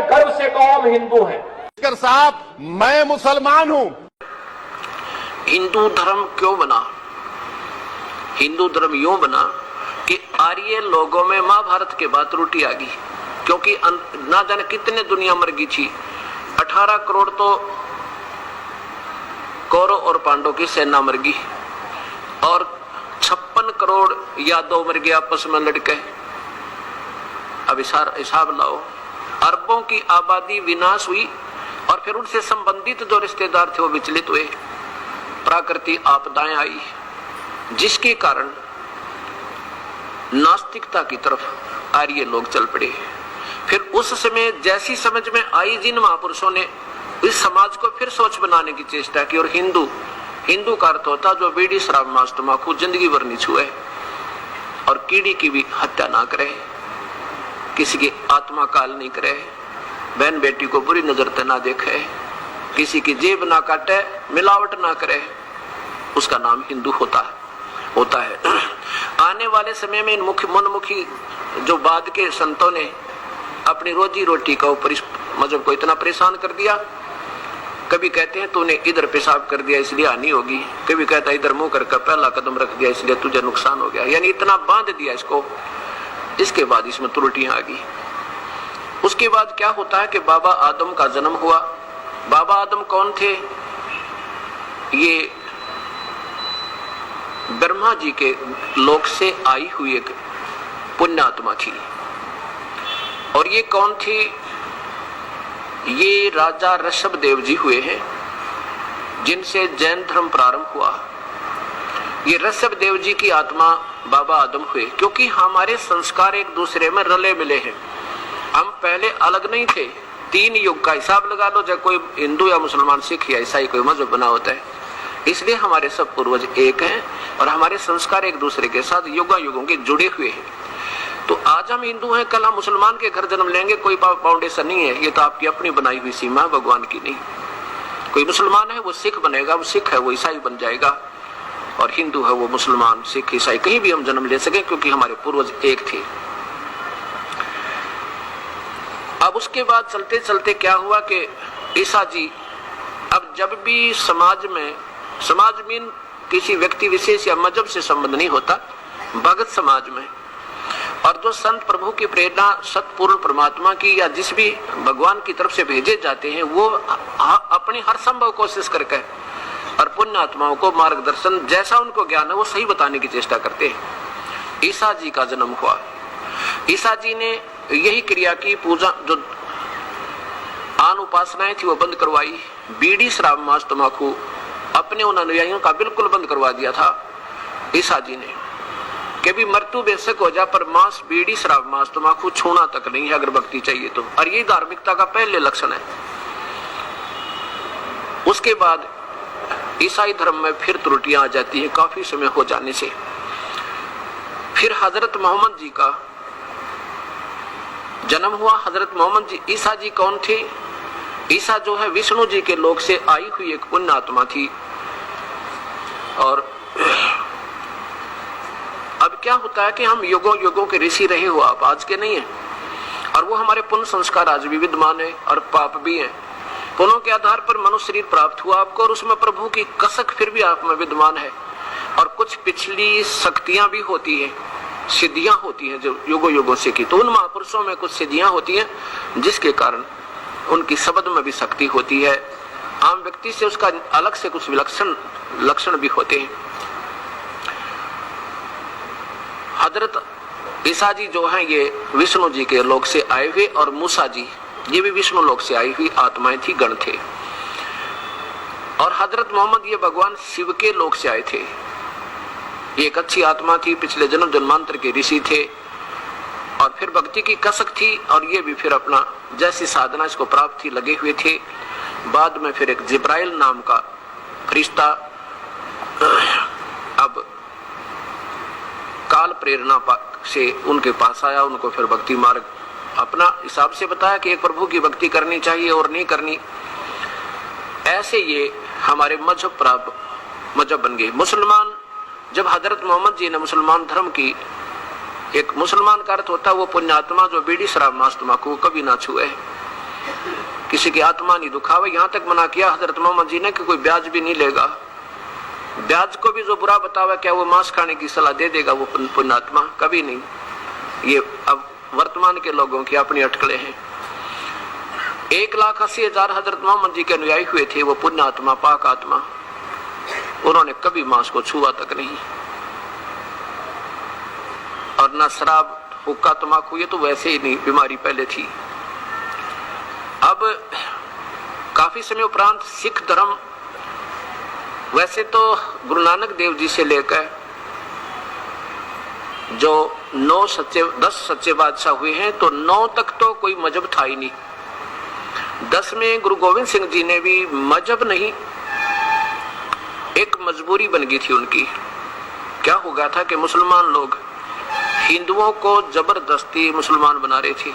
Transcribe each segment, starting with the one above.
गर्व से कहो हम हिंदू हैं। साहब, मैं मुसलमान हूं। हिंदू धर्म क्यों बना? हिंदू धर्म यूं बना कि आर्य लोगों में महाभारत के बाद त्रुटि आ गई, क्योंकि ना जाने कितने दुनिया मर गई थी। 18 करोड़ तो कौरव और पांडव की सेना मर गई और 56 करोड़ यादव मर गए आपस में लड़के। अब हिसाब लाओ, अरबों की आबादी विनाश हुई और फिर उनसे संबंधित जो रिश्तेदार थे वो विचलित हुए। प्राकृतिक आपदाएं आई जिसके कारण नास्तिकता की तरफ आर्य लोग चल पड़े। फिर उस समय जैसी समझ में आई जिन महापुरुषों ने इस समाज को फिर सोच बनाने की चेष्टा की। और हिंदू का अर्थ होता जो बीड़ी शराब मांस तंबाकू जिंदगी भर नहीं छुए और कीड़ी की भी हत्या ना करे, किसी की आत्मा काल नहीं करे, बहन बेटी को बुरी नजर से ना देखे, किसी की जेब ना काटे, मिलावट ना करे, उसका नाम हिंदू होता है। आने वाले समय में इन मनमुखी जो बाद के संतों ने अपनी रोजी रोटी का ऊपर इस मजहब को इतना परेशान कर दिया। कभी कहते हैं तूने इधर पेशाब कर दिया इसलिए हानि होगी, कभी कहता है इधर मुंह करके पहला कदम रख दिया इसलिए तुझे नुकसान हो गया, यानी इतना बांध दिया इसको। इसके बाद इसमें त्रुटियां आ गई। उसके बाद क्या होता है कि बाबा आदम का जन्म हुआ। बाबा आदम कौन थे? ये ब्रह्मा जी के लोक से आई हुई एक पुण्यात्मा थी। और ये कौन थी? ये राजा ऋषभदेव जी हुए हैं जिनसे जैन धर्म प्रारंभ हुआ। ये ऋषभदेव जी की आत्मा बाबा आदम हुए, क्योंकि हमारे संस्कार एक दूसरे में रले मिले हैं। हम पहले अलग नहीं थे। 3 युग का हिसाब लगा लो, चाहे कोई हिंदू या मुसलमान सिख या ईसाई कोई मजहब बना होता है, इसलिए हमारे सब पूर्वज एक हैं और हमारे संस्कार एक दूसरे के साथ युगों के जुड़े हुए हैं। तो आज हम हिंदू हैं, कल हम मुसलमान के घर जन्म लेंगे, कोई फाउंडेशन नहीं है। ये तो आपकी अपनी बनाई हुई सीमा है, भगवान की नहीं। कोई मुसलमान है वो सिख बनेगा, वो सिख है वो ईसाई बन जाएगा, और हिंदू है वो मुसलमान सिख ईसाई कहीं भी हम जन्म ले सके, क्योंकि हमारे पूर्वज एक थे। अब उसके बाद चलते चलते क्या हुआ कि ईसा जी अब जब भी समाज में किसी व्यक्ति विशेष या मजहब से संबंध नहीं होता, भगत समाज में, और जो संत प्रभु की प्रेरणा सतपूर्ण परमात्मा की या जिस भी भगवान की तरफ से भेजे जाते हैं, वो अपनी हर संभव कोशिश करके और पुण्य आत्माओं को मार्गदर्शन जैसा उनको ज्ञान है वो सही बताने की चेष्टा करते हैं। ईसा जी का जन्म हुआ। ईसा जी ने यही क्रिया की, पूजा जो आन उपासनाएं थी वो बंद करवाई। बीड़ी शराब मांस तंबाकू अपने उन अनुयायियों का बिल्कुल बंद करवा दिया था ईसा जी ने। कभी मृत्यु बेशक हो जाए पर मांस बीड़ी शराब मांस तंबाकू छूना तक नहीं है अगर भक्ति चाहिए तो। और ये धार्मिकता का पहले लक्षण है। उसके बाद ईसाई धर्म में फिर त्रुटियां आ जाती है काफी समय हो जाने से। फिर हजरत मोहम्मद जी का जन्म हुआ। हजरत मोहम्मद जी, ईसा जी कौन थे? ईसा जो है विष्णु जी के लोक से आई हुई एक पुण्य आत्मा थी। और अब क्या होता है कि हम युगों के ऋषि रहे हो, आप आज के नहीं है, और वो हमारे पुण्य संस्कार आज भी विद्यमान है और पाप भी है। पुण्यों के आधार पर मनुष्य शरीर प्राप्त हुआ आपको, और उसमें प्रभु की कसक फिर भी आप में विद्यमान है। और कुछ पिछली शक्तियां भी होती है, सिद्धियां होती हैं जो युगों से की। तो उन महापुरुषों में कुछ सिद्धियां होती हैं जिसके कारण उनकी शब्द में भी शक्ति होती है। आम व्यक्ति से उसका अलग से कुछ विलक्षण लक्षण भी होते हैं। हजरत ईसा जी जो हैं ये विष्णु जी के लोक से आए हुए, और मूसा जी ये भी विष्णु लोक से आई हुई आत्माएं थी, गण थे। और हजरत मोहम्मद ये भगवान शिव के लोक से आए थे। ये एक अच्छी आत्मा थी, पिछले जन्म जन्मांतर के ऋषि थे, और फिर भक्ति की कसक थी, और ये भी फिर अपना जैसी साधना इसको प्राप्त थी लगे हुए थे। बाद में फिर एक जिब्राइल नाम का फरिश्ता अब काल प्रेरणा से उनके पास आया, उनको फिर भक्ति मार्ग अपना हिसाब से बताया कि एक प्रभु की भक्ति करनी चाहिए और नहीं करनी। ऐसे ये हमारे मजहब बन गए। मुसलमान, जब हजरत मोहम्मद जी ने मुसलमान धर्म की, एक मुसलमान का अर्थ होता है वो पुण्यात्मा जो बीड़ी शराब मांस तंबाकू कभी ना छुए, किसी की आत्मा नहीं दुखावे। यहां तक मना किया हजरत मोहम्मद जी ने कि कोई ब्याज भी नहीं लेगा। ब्याज को भी जो बुरा बतावा, क्या वो मांस खाने की सलाह दे देगा वो पुण्यात्मा? कभी नहीं। ये अब वर्तमान के लोगों की अपनी अटकलें हैं। 1,80,000 हजरत मोहम्मद जी के अनुयायी हुए थे, वो पुण्यात्मा, पाक आत्मा, उन्होंने कभी मांस को छुआ तक नहीं। और ना शराब, हुक्का, तंबाकू, ये तो वैसे ही नहीं, बीमारी पहले थी। अब काफी समय उपरांत सिख धर्म, वैसे तो गुरु नानक देव जी से लेकर जो 10 सच्चे बादशाह हुए हैं, तो 9 तक तो कोई मजहब था ही नहीं। 10 में गुरु गोविंद सिंह जी ने भी मजहब नहीं, एक मजबूरी बन गई थी उनकी। क्या हो गया था कि मुसलमान लोग हिंदुओं को जबरदस्ती मुसलमान बना रहे थे।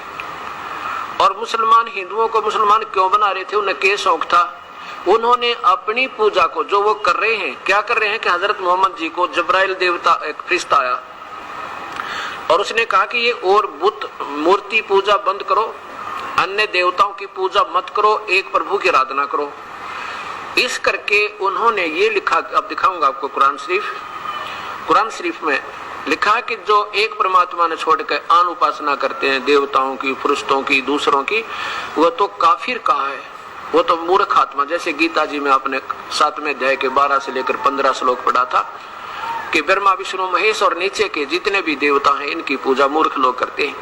और मुसलमान हिंदुओं को मुसलमान क्यों बना रहे थे? उन्हें क्या शौक था? उन्होंने अपनी पूजा को, जो वो कर रहे हैं, क्या कर रहे हैं कि हजरत मोहम्मद जी को जब्राइल देवता, एक फरिश्ता आया और उसने कहा कि ये और बुत मूर्ति पूजा बंद करो, अन्य देवताओं की पूजा मत करो, एक प्रभु की आराधना करो। इस करके उन्होंने ये लिखा, अब दिखाऊंगा आपको कुरान शरीफ में लिखा कि जो एक परमात्मा ने छोड़कर आन उपासना करते हैं, देवताओं की, फरिश्तों की, दूसरों की, वो तो काफिर कहा है, वो तो मूर्ख आत्मा। जैसे गीता जी में आपने 7वें अध्याय के 12 से लेकर 15 श्लोक पढ़ा था कि ब्रह्मा, विष्णु, महेश और नीचे के जितने भी देवता हैं, इनकी पूजा मूर्ख लोग करते हैं।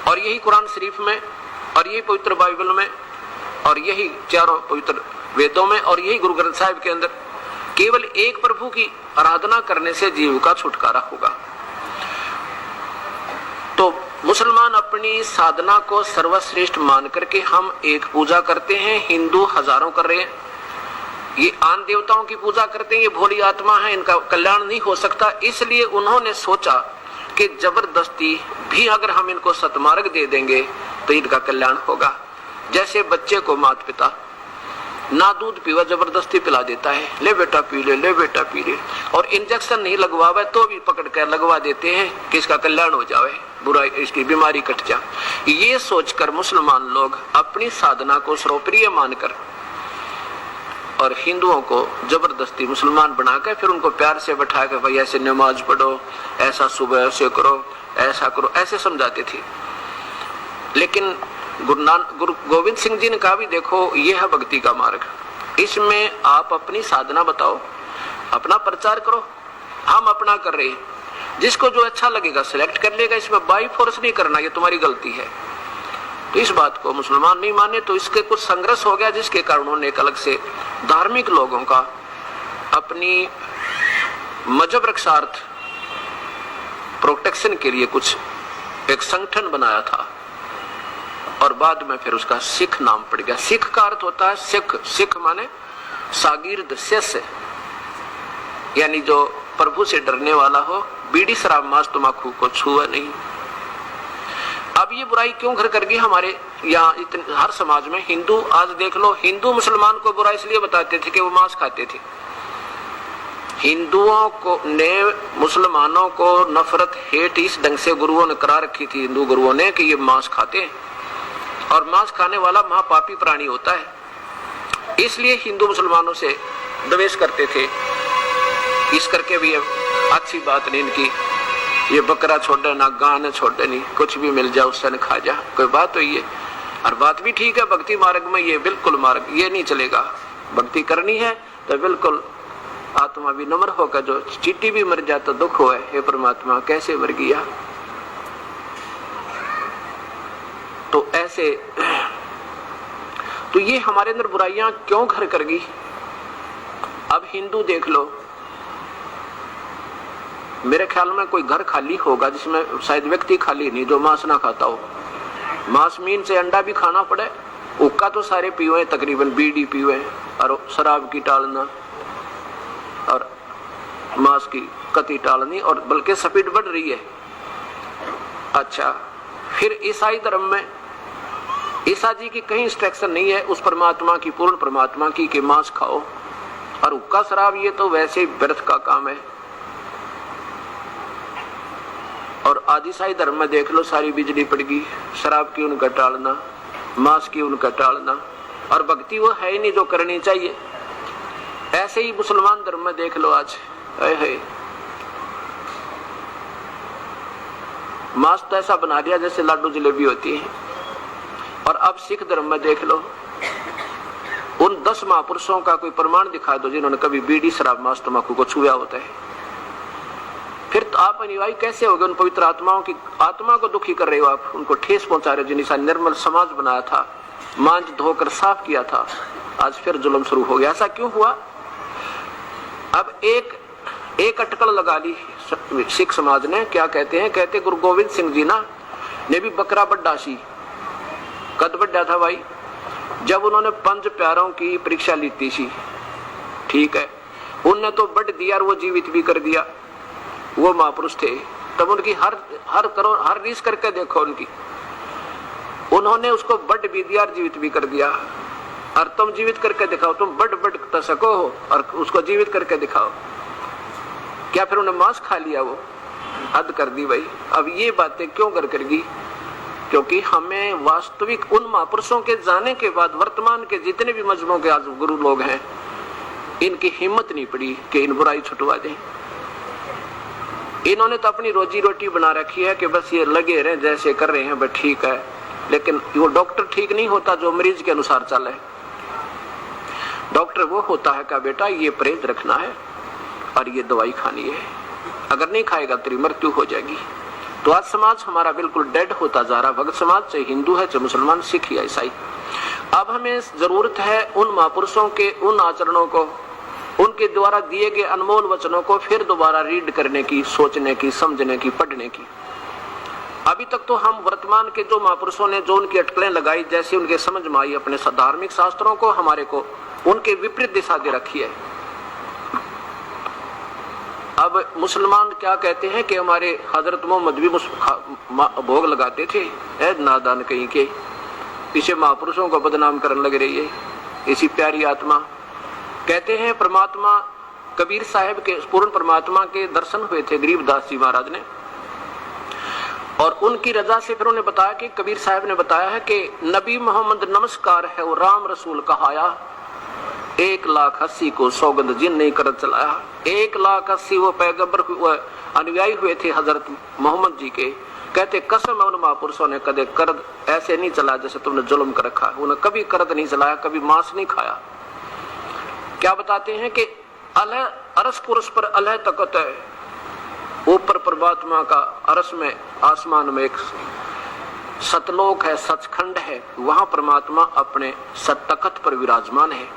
और यही कुरान शरीफ में, और यही पवित्र बाइबल में, और यही चारों पवित्र वेदों में, और यही गुरु ग्रंथ साहिब के अंदर केवल एक प्रभु की आराधना करने से जीव का छुटकारा होगा। तो मुसलमान अपनी साधना को सर्वश्रेष्ठ मान करके हम एक पूजा करते हैं, हिंदू हजारों कर रहे हैं। ये आन देवताओं की पूजा करते हैं, ये भोली आत्मा है, इनका कल्याण नहीं हो सकता। इसलिए उन्होंने सोचा कि जबरदस्ती भी अगर हम इनको सतमार्ग दे देंगे तो इनका कल्याण होगा। जैसे बच्चे को माता पिता ना दूध पीवा जबरदस्ती पिला देता है, ले बेटा पी ले, ले बेटा पी ले, और इंजेक्शन नहीं लगवावे तो भी पकड़ कर लगवा देते हैं कि इसका कल्याण हो जाए, बुराई, इसकी बीमारी कट जाए। ये सोचकर मुसलमान लोग अपनी साधना को सर्वप्रिय मानकर और हिंदुओं को जबरदस्ती मुसलमान बनाकर फिर उनको प्यार से बैठा कर, भाई ऐसे नमाज पढ़ो, ऐसा सुबह ऐसे करो, ऐसा करो, ऐसे समझाते थे। लेकिन गुरु गोविंद सिंह जी ने कहा भी देखो, ये है भक्ति का मार्ग, इसमें आप अपनी साधना बताओ, अपना प्रचार करो, हम अपना कर रहे हैं, जिसको जो अच्छा लगेगा सिलेक्ट कर लेगा, इसमें बाई फोर्स नहीं करना, ये तुम्हारी गलती है। तो इस बात को मुसलमान नहीं माने, तो इसके कुछ संघर्ष हो गया, जिसके कारण उन्होंने एक अलग से धार्मिक लोगों का अपनी मजहब रक्षार्थ प्रोटेक्शन के लिए कुछ एक संगठन बनाया था। और बाद में फिर उसका सिख नाम पड़ गया। सिख का अर्थ होता है सिख, सिख माने शागिर्द, शिष्य, यानी जो प्रभु से डरने वाला हो, बीड़ी शराब मांस तंबाकू को छुआ नहीं। अब ये बुराई क्यों घर कर गई हमारे यहाँ इतने हर समाज में? हिंदू आज देख लो, हिंदू मुसलमान को बुरा इसलिए बताते थे कि वो मांस खाते थे। हिंदुओं को ने मुसलमानों को नफरत, हेट इस ढंग से गुरुओं ने करा रखी थी, हिंदू गुरुओं ने, कि ये मांस खाते हैं और मांस खाने वाला महापापी प्राणी होता है। इसलिए हिंदू मुसलमानों से द्वेष करते थे। इस करके भी अच्छी बात नहीं इनकी, ये बकरा छोड़े ना, गान छोड़े नहीं, कुछ भी मिल जाए उससे न खा जा, कोई बात तो ये। और बात भी ठीक है, भक्ति मार्ग में ये बिल्कुल मार्ग ये नहीं चलेगा। भक्ति करनी है तो बिल्कुल आत्मा भी नम्र होकर, जो चींटी भी मर जाए तो दुख होए, हे परमात्मा कैसे मर गया। तो ऐसे, तो ये हमारे अंदर बुराइयां क्यों घर कर गई? अब हिंदू देख लो, मेरे ख्याल में कोई घर खाली होगा जिसमें शायद व्यक्ति खाली नहीं जो मांस ना खाता हो। मांस मीन से अंडा भी खाना पड़े, हुक्का तो सारे पीवे तकरीबन, बीड़ी पीवे, और शराब की टालना और मांस की कती टालनी, और बल्कि स्पीड बढ़ रही है। अच्छा, फिर ईसाई धर्म में ईसा जी की कहीं इंस्ट्रक्शन नहीं है उस परमात्मा की, पूर्ण परमात्मा की, कि मांस खाओ। और हुक्का शराब ये तो वैसे ही व्यर्थ का काम है। और आदि ईसाई धर्म में देख लो, सारी बिजली पड़ गई, शराब की उनका टालना, मांस की उनका टालना, और भक्ति वो है ही नहीं जो करनी चाहिए। ऐसे ही मुसलमान धर्म में देख लो आज, है मांस तो ऐसा बना दिया जैसे लाडू जलेबी होती है। और अब सिख धर्म में देख लो, उन 10 महापुरुषों का कोई प्रमाण दिखा दो जिन्होंने कभी बीड़ी शराब मांस तंबाकू को छुआ होता है। फिर तो आप अनुयायी कैसे हो गए? उन पवित्र आत्माओं की आत्मा को दुखी कर रहे हो आप, उनको ठेस पहुंचा रहे हो। जिन्हें निर्मल समाज बनाया था, मांझ धोकर साफ किया था, आज फिर जुल्म शुरू हो गया। ऐसा क्यों हुआ? अब एक अटकल लगा ली सिख समाज ने। क्या कहते हैं? कहते गुरु गोविंद सिंह जी ने भी बकरा बड्डा सी कद बड्डा था भाई, जब उन्होंने 5 प्यारों की परीक्षा ली थी। ठीक है, उनने तो बढ़ दिया और वो जीवित भी कर दिया, वो महापुरुष थे। तब उनकी हर रीस करके देखो उनकी, उन्होंने उसको बढ़ भी दिया और जीवित भी कर दिया। और तुम जीवित करके दिखाओ, तुम बढ़ सको हो और उसको जीवित करके दिखाओ। क्या फिर उन्हें मांस खा लिया? वो हद कर दी भाई। अब ये बातें क्यों करेगी? क्योंकि हमें वास्तविक उन महापुरुषों के जाने के बाद वर्तमान के जितने भी मजहबों के आज गुरु लोग हैं, इनकी हिम्मत नहीं पड़ी कि इन बुराई छुटवा दें। इन्होंने तो अपनी रोजी रोटी बना रखी है कि बस ये लगे रहे जैसे कर रहे हैं, बस ठीक है। लेकिन वो डॉक्टर ठीक नहीं होता जो मरीज के अनुसार चले। डॉक्टर वो होता है कि बेटा ये परहेज रखना है और ये दवाई खानी है, अगर नहीं खाएगा तेरी मृत्यु हो जाएगी। तो आज समाज हमारा बिल्कुल डेड होता जा रहा। भगत समाज, चाहे हिंदू है, चाहे मुसलमान, सिख या ईसाई। अब हमें जरूरत है उन महापुरुषों के उन आचरणों को, उनके द्वारा दिए गए अनमोल वचनों को फिर दोबारा रीड करने की, सोचने की, समझने की, पढ़ने की। अभी तक तो हम वर्तमान के जो महापुरुषों ने जो उनकी अटकलें लगाई, जैसे उनके समझ में आई, अपने धार्मिक शास्त्रों को हमारे को उनके विपरीत दिशा दे रखी है। अब मुसलमान क्या कहते हैं कि हमारे हजरत मोहम्मद भी भोग लगाते थे। नादान कहीं के पीछे महापुरुषों को बदनाम करने लग रही है इसी प्यारी आत्मा। कहते हैं परमात्मा कबीर साहब के, पूर्ण परमात्मा के दर्शन हुए थे गरीबदास जी महाराज ने, और उनकी रजा से फिर उन्हें बताया कि कबीर साहब ने बताया है कि नबी मोहम्मद नमस्कार है वो राम रसूल कहाया, 1,80,000 को सौगंध जिन नहीं कर चलाया। 1,80,000 वो पैगंबर अनुयायी हुए थे हजरत मोहम्मद जी के। कहते कसम है उन महापुरुषों ने कदे कर्द ऐसे नहीं चलाया जैसे तुमने जुल्म कर रखा है। उन्हें कभी कर्द नहीं चलाया, कभी मांस नहीं खाया। क्या बताते हैं कि अलह अरस पुरुष पर अलह तकत है, ऊपर परमात्मा का अरस में आसमान में एक सतलोक है, सचखंड है, वहां परमात्मा अपने सतकत पर विराजमान है।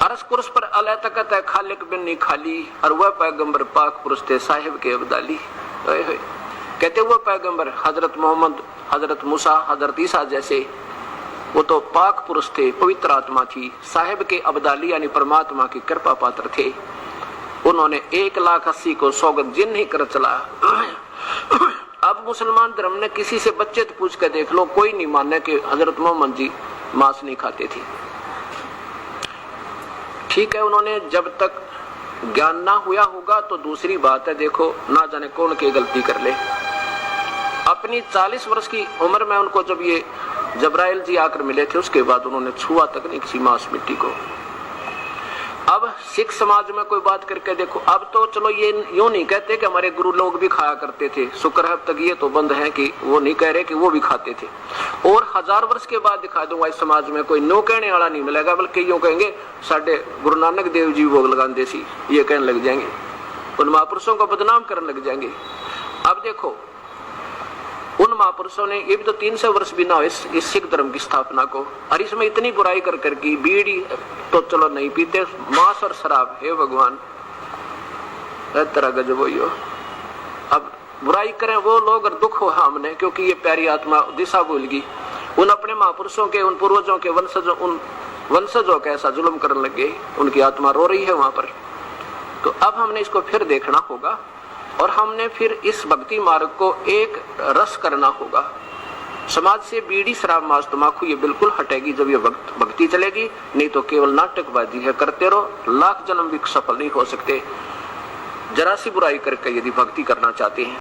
अरस पुरुष पर अलह तकत है, खालिक बिन नहीं खाली, और वह पैगंबर पाक पुरुष थे साहिब के अब्दाली। कहते वह पैगंबर हजरत मोहम्मद, हजरत मूसा, हजरत ईसा जैसे वो तो पाक पुरुष थे, पवित्र आत्मा थी, साहिब के अब्दाली यानी परमात्मा की कृपा पात्र थे। उन्होंने 1,80,000 को सौगंध जिन नहीं कर चला। अब मुसलमान धर्म ने किसी से बच्चे तो पूछ कर देख लो, कोई नहीं माने कि हजरत मोहम्मद जी मांस नहीं खाते थे। ठीक है, उन्होंने जब तक ज्ञान ना हुआ होगा तो दूसरी बात है। देखो ना जाने कौन की गलती कर ले। अपनी 40 वर्ष की उम्र में उनको जब ये जबराइल जी आकर मिले थे, उसके बाद उन्होंने छुआ तक नहीं किसी मांस मिट्टी को। अब सिख समाज में कोई बात करके देखो, अब तो चलो ये यूं नहीं कहते कि हमारे गुरु लोग भी खाया करते थे, शुक्र है अब तक ये तो बंद है कि वो नहीं कह रहे कि वो भी खाते थे। और 1000 वर्ष के बाद दिखा दूंगा इस समाज में कोई नो कहने वाला नहीं मिलेगा, बल्कि यूं कहेंगे साढ़े गुरु नानक देव जी भोग लगाते सी, ये कहने लग जाएंगे, उन महापुरुषों को बदनाम करने लग जाएंगे। अब देखो उन महापुरुषों ने, ये भी तो 300 वर्ष भी ना हो इस सिख धर्म की स्थापना को, और इसमें इतनी बुराई कर करके बीड़ी तो चलो नहीं पीते, मांस और शराब, हे भगवान तरह गजब हो। अब बुराई करें वो लोग और दुख हो हमने, क्योंकि ये प्यारी आत्मा दिशा भूल गई। उन अपने महापुरुषों के, उन पूर्वजों के उन वंशजों के ऐसा जुल्म करने लगे, उनकी आत्मा रो रही है वहां पर। तो अब हमने इसको फिर देखना होगा और हमने फिर इस भक्ति मार्ग को एक रस करना होगा। समाज से बीड़ी शराब मांस तंबाकू ये बिल्कुल हटेगी जब ये भक्ति चलेगी, नहीं तो केवल नाटकबाजी है, करते रहो, लाख जन्म भी सफल नहीं हो सकते। जरा सी बुराई करके यदि भक्ति करना चाहते हैं